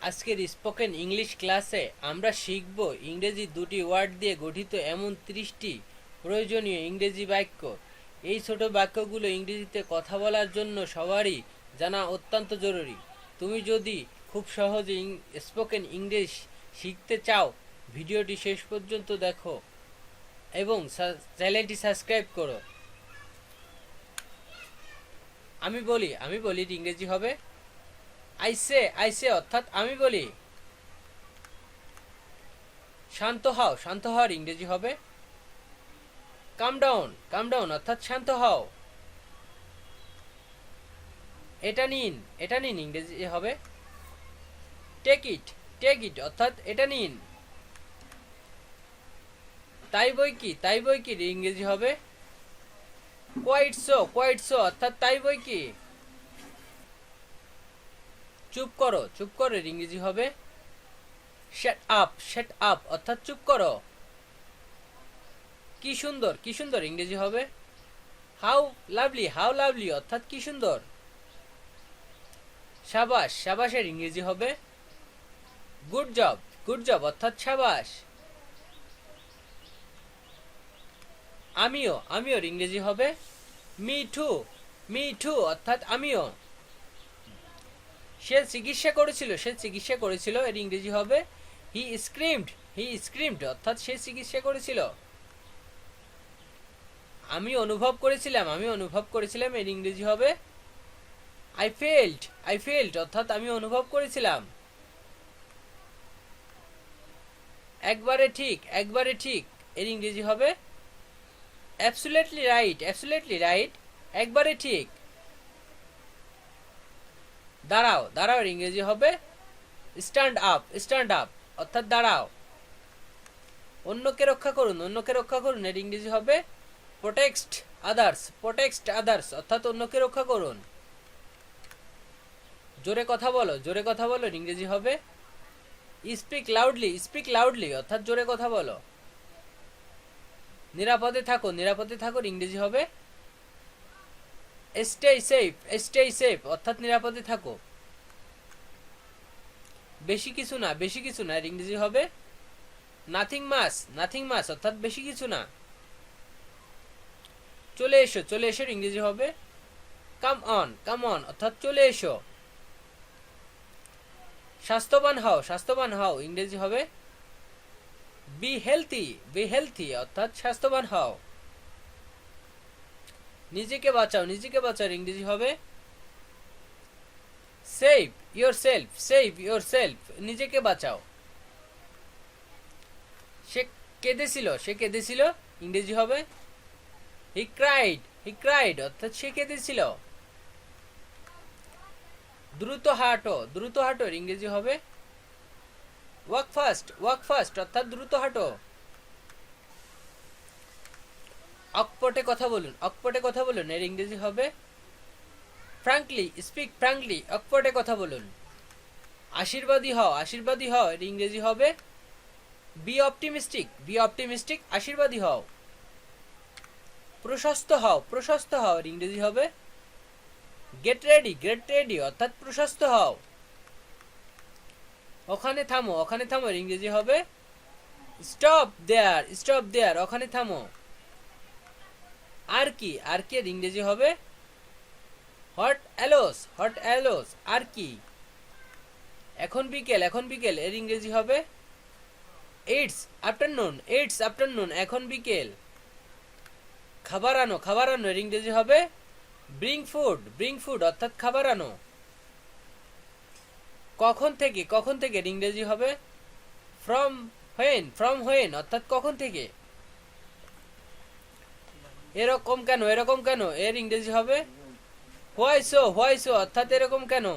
আজকের spoken English ক্লাসে আমরা শিখব ইংরেজি দুটি ওয়ার্ড দিয়ে গঠিত এমন 30টি প্রয়োজনীয় ইংরেজি বাক্য। এই ছোট বাক্যগুলো ইংরেজিতে কথা বলার জন্য সবারই জানা অত্যন্ত জরুরি। তুমি যদি খুব সহজে স্পোকেন ইংলিশ শিখতে চাও, ভিডিওটি শেষ পর্যন্ত দেখো এবং চ্যানেলটি সাবস্ক্রাইব করো। আমি বলি ইংরেজি হবে আইসে অর্থাৎ আমি বলি। শান্ত হওয়ার ইংরেজি হবে কাম ডাউন অর্থাৎ শান্ত হও। এটা নিন ইংরেজি হবে টেক ইট অর্থাৎ এটা নিন। তাই বই কি ইংরেজি হবে কোয়াইট সো অর্থাৎ তাই বই কি। চুপ করো ইংরেজি হবে শাট আপ অর্থাৎ চুপ করো। কি সুন্দর ইংরেজি হবে হাউ লাভলি অর্থাৎ কি সুন্দর। সাবাসের ইংরেজি হবে গুড জব অর্থাৎ সাবাস। আমিওর ইংরেজি হবে মি টু অর্থাৎ আমিও। সে চিকিৎসা করেছিল এর ইংরেজি হবে হি স্ক্রিমড অর্থাৎ সে চিকিৎসা করেছিল। আমি অনুভব করেছিলাম এর ইংরেজি হবে আই ফেল্ট অর্থাৎ আমি অনুভব করেছিলাম। একবারে ঠিক এর ইংরেজি হবে অ্যাবসলিউটলি রাইট একবারে ঠিক। দাঁড়াও এর ইংরেজি হবে স্ট্যান্ড আপ অর্থাৎ দাঁড়াও। অন্যকে রক্ষা করুন এর ইংরেজি হবে প্রোটেক্ট আদার্স অর্থাৎ অন্যকে রক্ষা করুন। জোরে কথা বলো এর ইংরেজি হবে স্পিক লাউডলি অর্থাৎ জোরে কথা বলো। নিরাপদে থাকো ইংরেজি হবে স্টে সেফ অর্থাৎ নিরাপদে থাকো। বেশি কিছু না এর ইংরেজি হবে নাথিং মাস অর্থাৎ বেশি কিছু না। চলে এসো ইংরেজি হবে কাম অন অর্থাৎ চলে এসো। স্বাস্থ্যবান হও ইংরেজি হবে বি হেলথি অর্থাৎ স্বাস্থ্যবান হও। নিজেকে বাঁচাও ইংরেজি হবে সেভ ইয়োরসেলফ নিজেকে বাঁচাও। সে কেঁদেছিল ইংরেজি হবে হি ক্রাইড অর্থাৎ সে কেঁদেছিল। দ্রুত হাঁটো ইংরেজি হবে ওয়াক ফাস্ট অর্থাৎ দ্রুত হাঁটো। অকপটে কথা বলুন এর ইংরেজি হবে স্পিক ফ্র্যাঙ্কলি অকপটে কথা বলুন। আশীর্বাদী হও এর ইংরেজি হবে বি অপটিমিস্টিক আশীর্বাদী হও। প্রশস্ত হও এর ইংরেজি হবে গেট রেডি অর্থাৎ প্রশস্ত হও। ওখানে থামো এর ইংরেজি হবে স্টপ দেয়ার ওখানে থামো। আর কি এর ইংরেজি হবে হট অ্যালোস আর কি। এখন বিকেল এর ইংরেজি হবে ইটস আফটারনুন এখন বিকেল। খাবার আনো এর ইংরেজি হবে ব্রিং ফুড অর্থাৎ খাবার আনো। কখন থেকে এর ইংরেজি হবে ফ্রম হোয়েন অর্থাৎ কখন থেকে। এরকম কেন এর ইংরেজি হবে হোয়াই সো অর্থাৎ এরকম কেন।